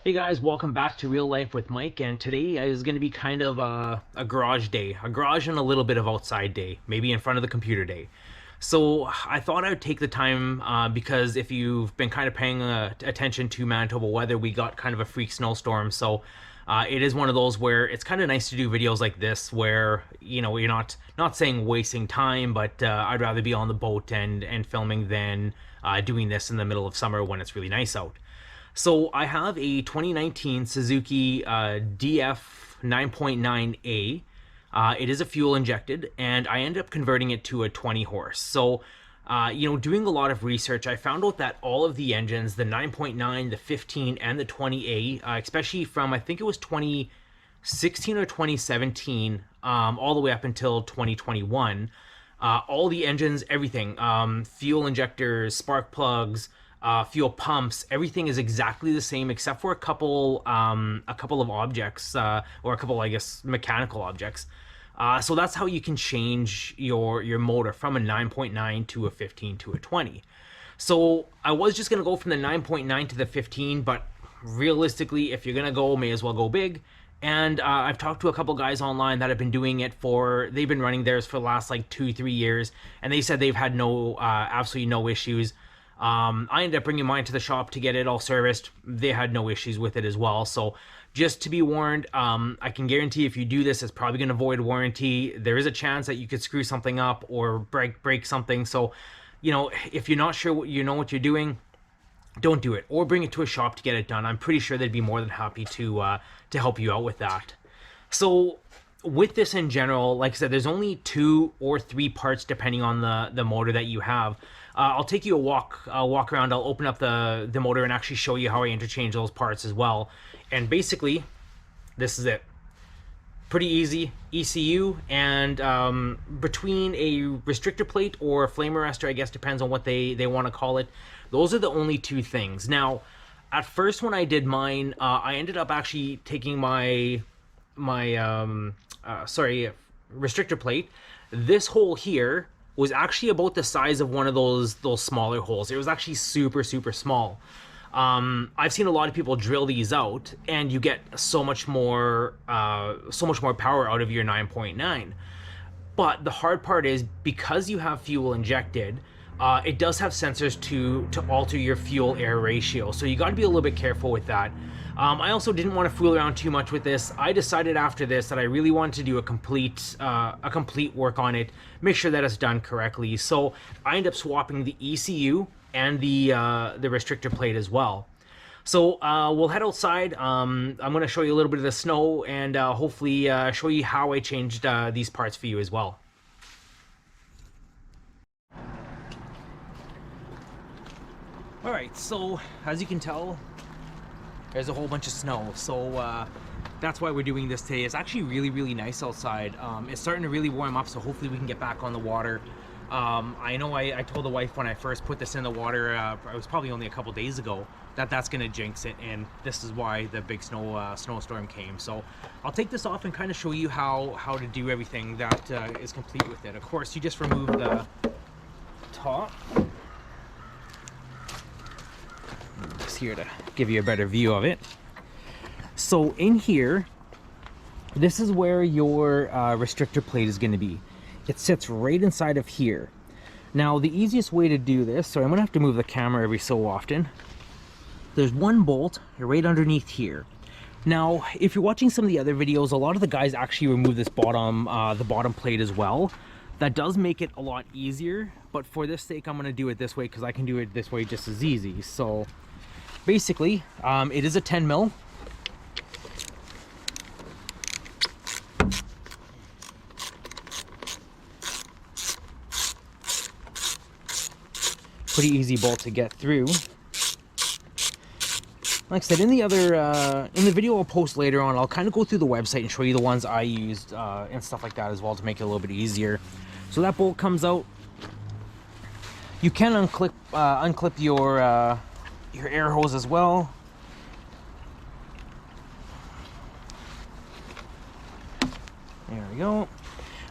Hey guys, welcome back to Real Life with Mike, and today is going to be kind of a garage day. A garage and a little bit of outside day, maybe in front of the computer day. So I thought I would take the time because if you've been kind of paying attention to Manitoba weather, we got kind of a freak snowstorm. So it is one of those where it's kind of nice to do videos like this where, you know, you're not saying wasting time, but I'd rather be on the boat and filming than doing this in the middle of summer when it's really nice out. So I have a 2019 Suzuki DF 9.9A. It is a fuel injected, and I ended up converting it to a 20 horse. So, doing a lot of research, I found out that all of the engines, the 9.9, the 15, and the 20A, especially from I think it was 2016 or 2017, all the way up until 2021, all the engines, everything, fuel injectors, spark plugs, fuel pumps, everything is exactly the same except for a couple of objects, or a couple, I guess, mechanical objects. So that's how you can change your motor from a 9.9 to a 15 to a 20. So I was just gonna go from the 9.9 to the 15, but realistically, if you're gonna go, may as well go big. And I've talked to a couple guys online that have been doing it they've been running theirs for the last like 2-3 years, and they said they've had absolutely no issues. I ended up bringing mine to the shop to get it all serviced. They had no issues with it as well. So just to be warned, I can guarantee if you do this, it's probably going to void warranty. There is a chance that you could screw something up or break something. So, if you're not sure what you're doing, don't do it, or bring it to a shop to get it done. I'm pretty sure they'd be more than happy to help you out with that. So with this in general, like I said, there's only 2 or 3 parts depending on the motor that you have. I'll take you a walk around. I'll open up the motor and actually show you how I interchange those parts as well. And basically, this is it. Pretty easy. ECU and between a restrictor plate or a flame arrestor, I guess depends on what they want to call it. Those are the only 2 things. Now, at first when I did mine, I ended up actually taking my restrictor plate. This hole here was actually about the size of one of those smaller holes. It was actually super small. I've seen a lot of people drill these out, and you get so much more power out of your 9.9. But the hard part is, because you have fuel injected, it does have sensors to alter your fuel air ratio. So you got to be a little bit careful with that. I also didn't want to fool around too much with this. I decided after this that I really wanted to do a complete work on it, make sure that it's done correctly. So I ended up swapping the ECU and the restrictor plate as well. So we'll head outside. I'm going to show you a little bit of the snow and hopefully show you how I changed these parts for you as well. All right, so as you can tell, there's a whole bunch of snow. So that's why we're doing this today. It's actually really nice outside. It's starting to really warm up, so hopefully we can get back on the water. I know I told the wife when I first put this in the water, it was probably only a couple days ago, that's gonna jinx it, and this is why the big snowstorm came. So I'll take this off and kind of show you how to do everything that is complete with it. Of course, you just remove the top. Just here to give you a better view of it. So in here, this is where your restrictor plate is going to be. It sits right inside of here. Now the easiest way to do this, so I'm going to have to move the camera every so often. There's one bolt right underneath here. Now if you're watching some of the other videos, a lot of the guys actually remove this the bottom plate as well. That does make it a lot easier, but for this sake I'm going to do it this way because I can do it this way just as easy. So basically, it is a 10 mil. Pretty easy bolt to get through. Like I said, in the video I'll post later on, I'll kind of go through the website and show you the ones I used and stuff like that as well to make it a little bit easier. So that bolt comes out. You can unclip your air hose as well. There we go.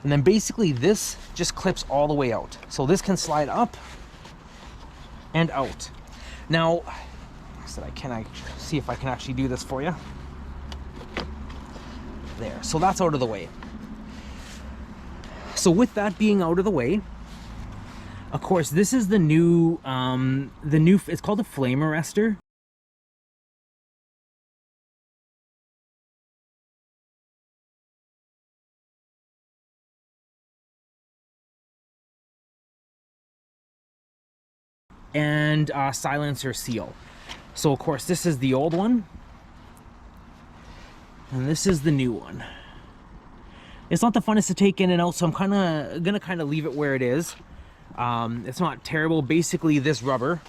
And then basically this just clips all the way out. So this can slide up and out. Now, So I can see if I can actually do this for you. There, so that's out of the way. So with that being out of the way, of course, this is the new, it's called a flame arrestor. And silencer seal. So of course, this is the old one, and this is the new one. It's not the funnest to take in and out, so I'm gonna leave it where it is. It's not terrible. Basically, this rubber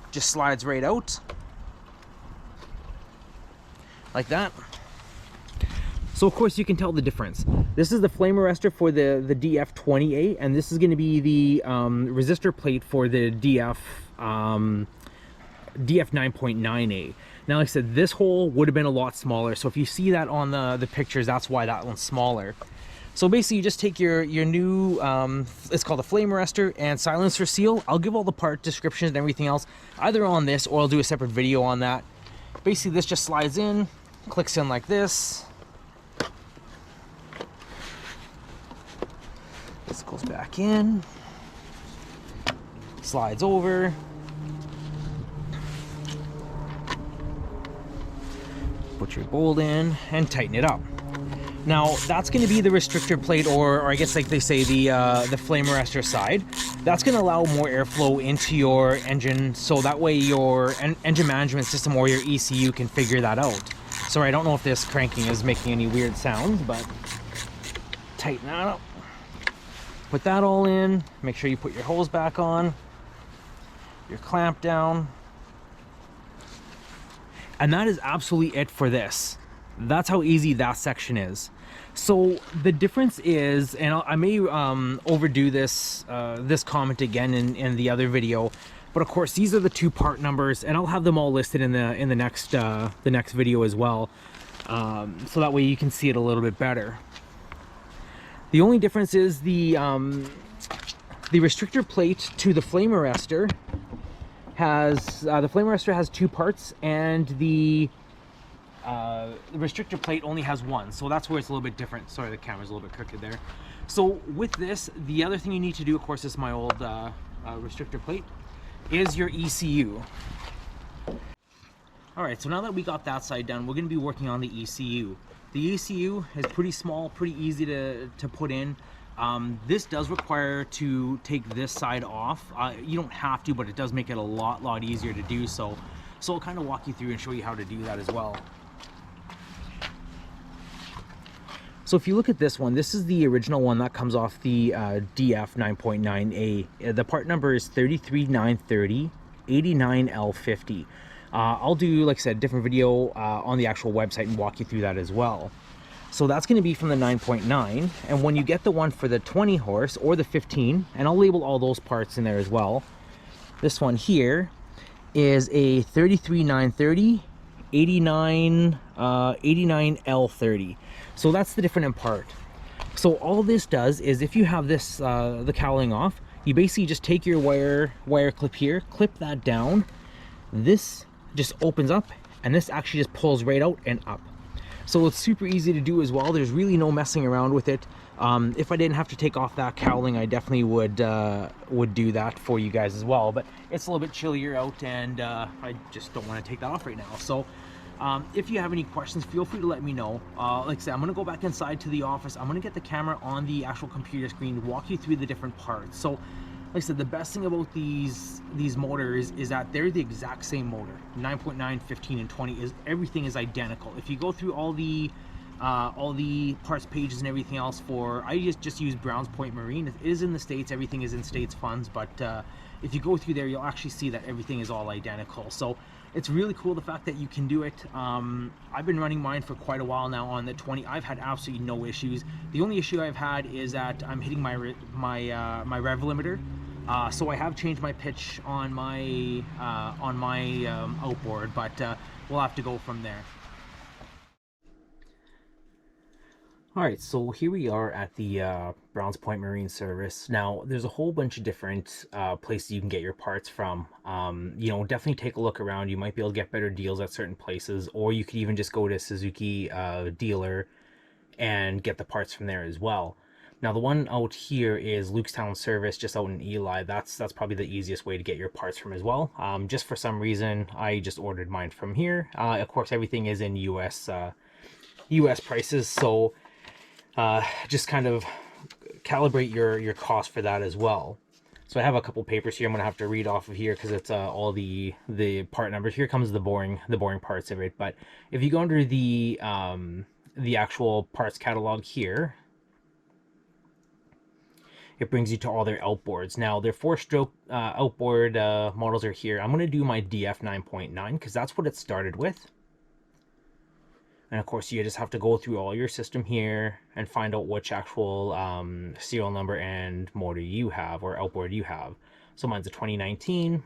just slides right out like that. So of course you can tell the difference. This is the flame arrestor for the DF20A, and this is going to be the resistor plate for the DF 9.9A. Now, like I said, this hole would have been a lot smaller. So if you see that on the pictures, that's why that one's smaller. So basically, you just take your new, it's called a flame arrestor and silencer seal. I'll give all the part descriptions and everything else, either on this or I'll do a separate video on that. Basically, this just slides in, clicks in like this. This goes back in, slides over, put your bolt in and tighten it up. Now that's going to be the restrictor plate, or I guess like they say the flame arrestor side. That's going to allow more airflow into your engine, so that way your engine management system or your ECU can figure that out. Sorry, I don't know if this cranking is making any weird sounds, but tighten that up. Put that all in, make sure you put your hose back on, your clamp down. And that is absolutely it for this. That's how easy that section is. So the difference is, and I may overdo this this comment again in the other video, but of course these are the two part numbers, and I'll have them all listed in the next video as well, so that way you can see it a little bit better. The only difference is the restrictor plate to the flame arrestor has two parts, and the restrictor plate only has one, so that's where it's a little bit different. Sorry, the camera's a little bit crooked there. So with this, the other thing you need to do, of course, this is my old restrictor plate, is your ECU. All right, so now that we got that side done, we're going to be working on the ECU. The ECU is pretty small, pretty easy to put in. This does require to take this side off. You don't have to, but it does make it a lot easier to do so. So I'll kind of walk you through and show you how to do that as well. So if you look at this one, this is the original one that comes off the DF 9.9A. The part number is 33930 89L50. I'll do, like I said, a different video on the actual website and walk you through that as well. So that's going to be from the 9.9, and when you get the one for the 20 horse or the 15, and I'll label all those parts in there as well, this one here is a 33930 89L30. So that's the different in part. So all this does is, if you have this the cowling off, you basically just take your wire clip here, clip that down, this just opens up, and this actually just pulls right out and up. So it's super easy to do as well. There's really no messing around with it. If I didn't have to take off that cowling, I definitely would do that for you guys as well. But it's a little bit chillier out, and I just don't want to take that off right now. So if you have any questions, feel free to let me know. Like I said, I'm going to go back inside to the office. I'm going to get the camera on the actual computer screen, walk you through the different parts. So like I said, the best thing about these motors is that they're the exact same motor. 9.9, 15, and 20 is everything is identical. If you go through all the parts pages and everything else for, I just use Browns Point Marine. It is in the States, everything is in States funds, but if you go through there, you'll actually see that everything is all identical. So it's really cool, the fact that you can do it. I've been running mine for quite a while now on the 20. I've had absolutely no issues. The only issue I've had is that I'm hitting my rev limiter. So I have changed my pitch on my outboard, but we'll have to go from there. All right, so here we are at the Browns Point Marine Service. Now, there's a whole bunch of different places you can get your parts from. Definitely take a look around. You might be able to get better deals at certain places, or you could even just go to a Suzuki dealer and get the parts from there as well. Now, the one out here is Lukestown Service, just out in Eli. That's probably the easiest way to get your parts from as well. Just for some reason, I just ordered mine from here. Of course, everything is in US prices, so just kind of calibrate your cost for that as well. So I have a couple papers here I'm gonna have to read off of here because it's all the part numbers. Here comes the boring parts of it. But if you go under the actual parts catalog here, it brings you to all their outboards. Now their 4-stroke outboard models are here. I'm gonna do my DF 9.9 because that's what it started with. And of course, you just have to go through all your system here and find out which actual serial number and motor you have or outboard you have. So mine's a 2019.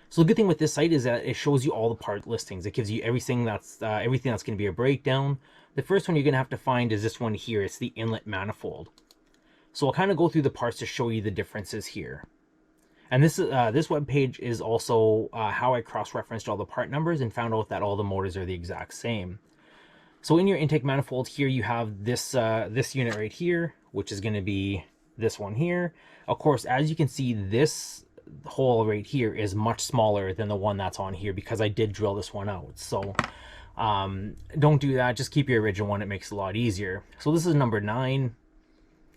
So the good thing with this site is that it shows you all the part listings. It gives you everything that's going to be a breakdown. The first one you're going to have to find is this one here. It's the inlet manifold. So I'll kind of go through the parts to show you the differences here. And this web page is also how I cross-referenced all the part numbers and found out that all the motors are the exact same. So in your intake manifold here, you have this unit right here, which is going to be this one here. Of course, as you can see, this hole right here is much smaller than the one that's on here because I did drill this one out. So don't do that. Just keep your original one. It makes it a lot easier. So this is number 9.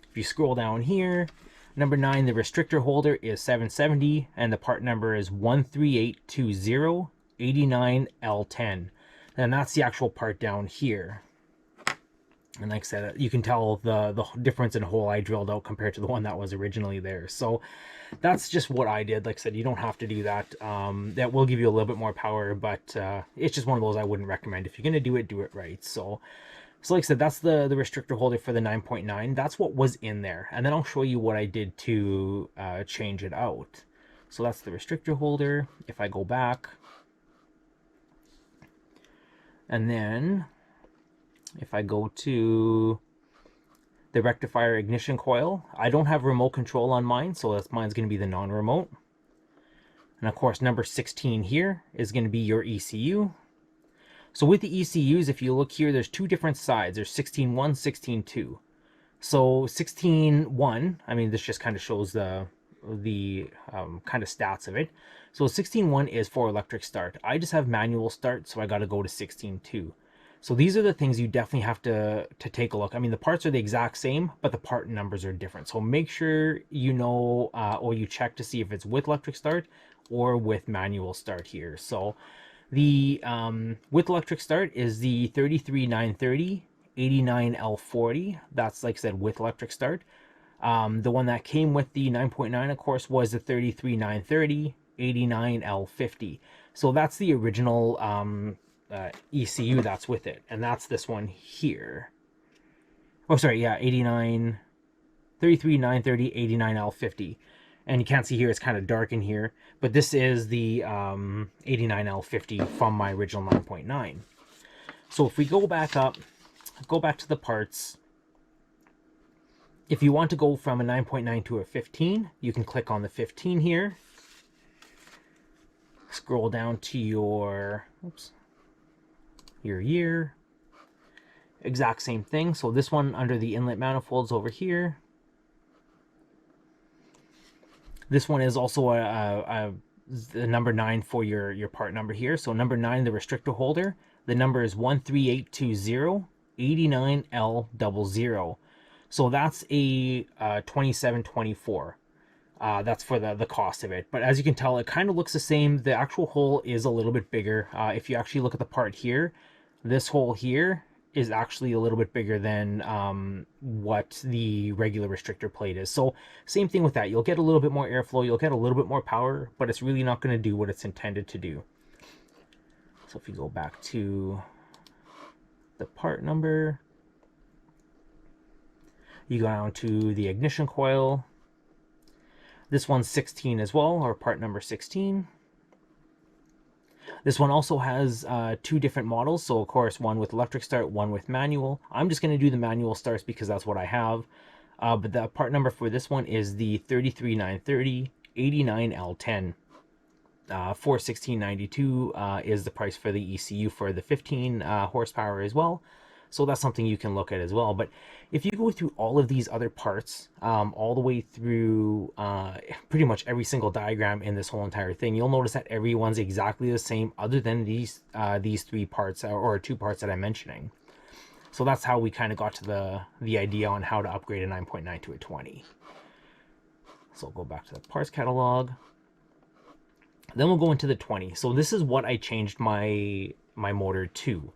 If you scroll down here, number 9, the restrictor holder is 770, and the part number is 1382089L10. And that's the actual part down here. And like I said, you can tell the difference in hole I drilled out compared to the one that was originally there. So that's just what I did. Like I said, you don't have to do that. That will give you a little bit more power, but it's just one of those I wouldn't recommend. If you're going to do it right. So like I said, that's the restrictor holder for the 9.9. That's what was in there. And then I'll show you what I did to change it out. So that's the restrictor holder. If I go back, and then if I go to the rectifier ignition coil, I don't have remote control on mine, so mine's going to be the non-remote. And of course, number 16 here is going to be your ECU. So with the ECUs, if you look here, there's two different sides. There's 16.1, 16.2. So 16.1, I mean, this just kind of shows the kind of stats of it. So 16.1 is for electric start. I just have manual start, so I got to go to 16.2. So these are the things you definitely have to take a look. I mean, the parts are the exact same, but the part numbers are different. So make sure you know or you check to see if it's with electric start or with manual start here. So the with electric start is the 33930 89L40. That's, like I said, with electric start. The one that came with the 9.9, of course, was the 33930 89L50. So that's the original ECU that's with it, and that's this one here. Oh, sorry, yeah, 33930 89L50. And you can't see here, it's kind of dark in here, but this is the 89L50 from my original 9.9. So if we go back up, go back to the parts, if you want to go from a 9.9 to a 15, you can click on the 15 here, scroll down to your, your year, exact same thing. So this one under the inlet manifolds over here. This one is also the number 9 for your part number here. So number 9, the restrictor holder, the number is 1382089L00. So that's a 2724. That's for the cost of it. But as you can tell, it kind of looks the same. The actual hole is a little bit bigger. If you actually look at the part here, this hole here is actually a little bit bigger than what the regular restrictor plate is. So same thing with that. You'll get a little bit more airflow, you'll get a little bit more power, but it's really not going to do what it's intended to do. So if you go back to the part number, you go down to the ignition coil. This one's 16 as well, or part number 16. This one also has two different models. So of course, one with electric start, one with manual. I'm just going to do the manual starts because that's what I have. But the part number for this one is the 33930 89L10. 416.92 is the price for the ECU for the 15 horsepower as well. So that's something you can look at as well. But if you go through all of these other parts, all the way through pretty much every single diagram in this whole entire thing, you'll notice that everyone's exactly the same, other than these three parts or two parts that I'm mentioning. So that's how we kind of got to the idea on how to upgrade a 9.9 to a 20. So we'll go back to the parts catalog. Then we'll go into the 20. So this is what I changed my motor to.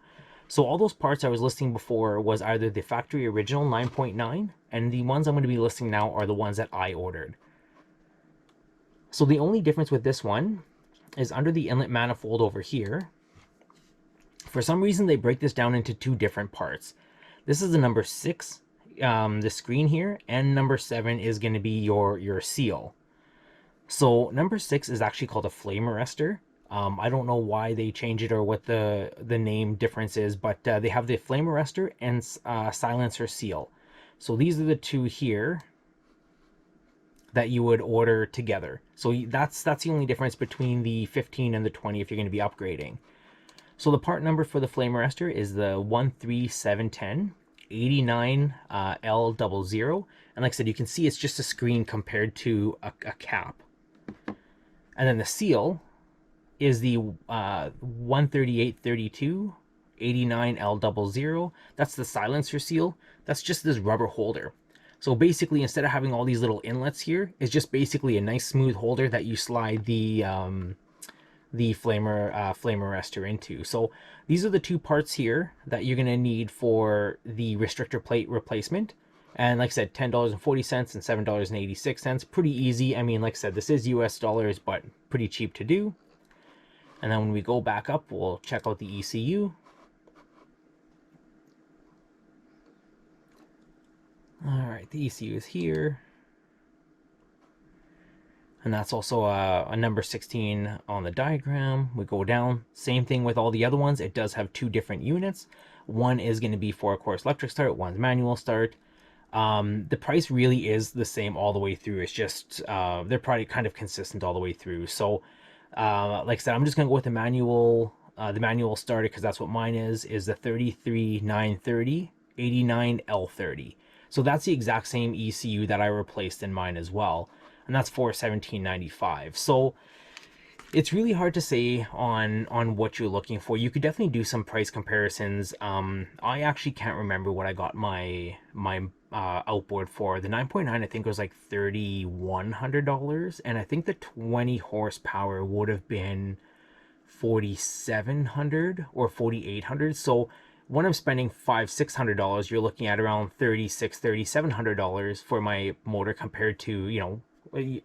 So all those parts I was listing before was either the factory original 9.9, and the ones I'm going to be listing now are the ones that I ordered. So the only difference with this one is under the inlet manifold over here. For some reason, they break this down into two different parts. This is the number 6, the screen here, and number 7 is going to be your seal. So number 6 is actually called a flame arrestor. I don't know why they change it or what the name difference is, but they have the flame arrestor and silencer seal. So these are the two here that you would order together. So that's the only difference between the 15 and the 20 if you're going to be upgrading. So the part number for the flame arrestor is the 13710 89L00. And like I said, you can see it's just a screen compared to a cap. And then the seal is the 13832 89L00. That's the silencer seal. That's just this rubber holder. So basically, instead of having all these little inlets here, it's just basically a nice smooth holder that you slide the flame arrestor into. So these are the two parts here that you're going to need for the restrictor plate replacement. And like I said, $10.40 and $7.86. Pretty easy. I mean, like I said, this is US dollars, but pretty cheap to do. And then when we go back up, we'll check out the ECU. All right, the ECU is here. And that's also a number 16 on the diagram. We go down, same thing with all the other ones. It does have two different units. One is going to be for, of course, electric start, one's manual start. The price really is the same all the way through. It's just they're probably kind of consistent all the way through. So like I said, I'm just gonna go with the manual starter because that's what mine is the 33930 89L30. So that's the exact same ECU that I replaced in mine as well, and that's for $17.95. So it's really hard to say on what you're looking for. You could definitely do some price comparisons. I actually can't remember what I got my outboard for. The 9.9 I think was like $3,100, and I think the 20 horsepower would have been 4,700 or 4,800. So when I'm spending $500-600, you're looking at around $3,700 for my motor compared to, you know,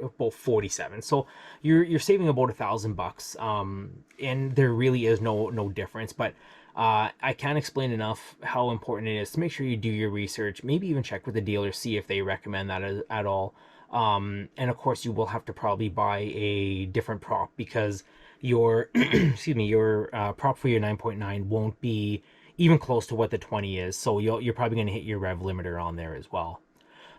about 47. So you're saving about $1,000, and there really is no difference. But I can't explain enough how important it is to make sure you do your research, maybe even check with the dealer, see if they recommend that at all. And of course, you will have to probably buy a different prop because your excuse me, your prop for your 9.9 won't be even close to what the 20 is. So you're probably going to hit your rev limiter on there as well.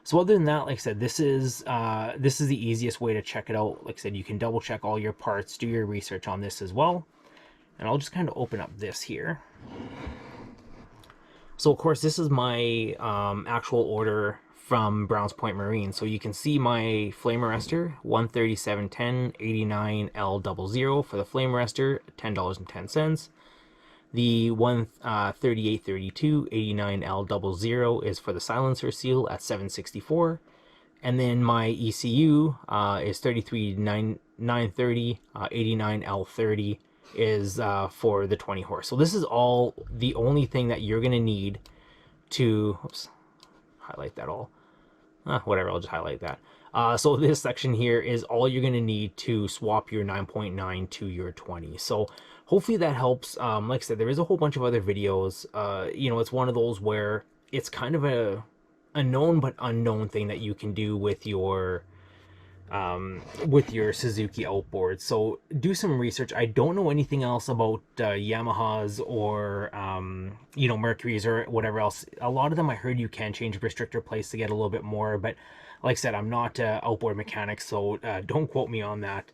So other than that, like I said, this is the easiest way to check it out. Like I said, you can double check all your parts, do your research on this as well. And I'll just kind of open up this here. So of course, this is my actual order from Browns Point Marine. So you can see my flame arrestor, 13710 89L00 for the flame arrestor, $10.10. The 13832 89L00 is for the silencer seal at $7.64. And then my ECU is 33930 89L30 is for the 20 horse. So this is all the only thing that you're going to need to, oops, highlight that all. Whatever, I'll just highlight that. So this section here is all you're going to need to swap your 9.9 to your 20. So hopefully that helps. Like I said, there is a whole bunch of other videos. You know, it's one of those where it's kind of a known but unknown thing that you can do with your with your Suzuki outboard. So do some research. I don't know anything else about Yamahas or Mercury's or whatever else. A lot of them I heard you can change restrictor plates to get a little bit more, but like I said, I'm not outboard mechanic, so don't quote me on that.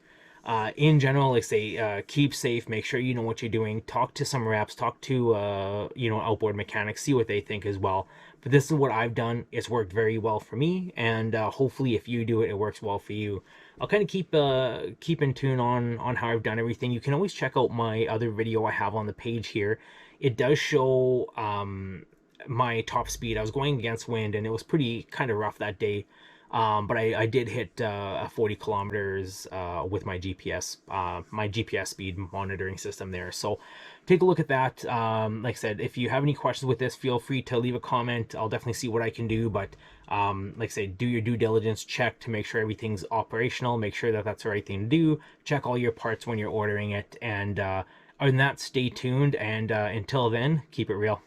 In general, like say, keep safe, make sure you know what you're doing, talk to some reps, talk to outboard mechanics, see what they think as well. But this is what I've done. It's worked very well for me, and hopefully if you do it, it works well for you. I'll kind of keep in tune on how I've done everything. You can always check out my other video I have on the page here. It does show my top speed. I was going against wind, and it was pretty kind of rough that day. But I did hit 40 kilometers with my GPS speed monitoring system there. So take a look at that. Like I said, if you have any questions with this, feel free to leave a comment. I'll definitely see what I can do. But like I say, do your due diligence, check to make sure everything's operational. Make sure that that's the right thing to do. Check all your parts when you're ordering it. And other than that, stay tuned. And until then, keep it real.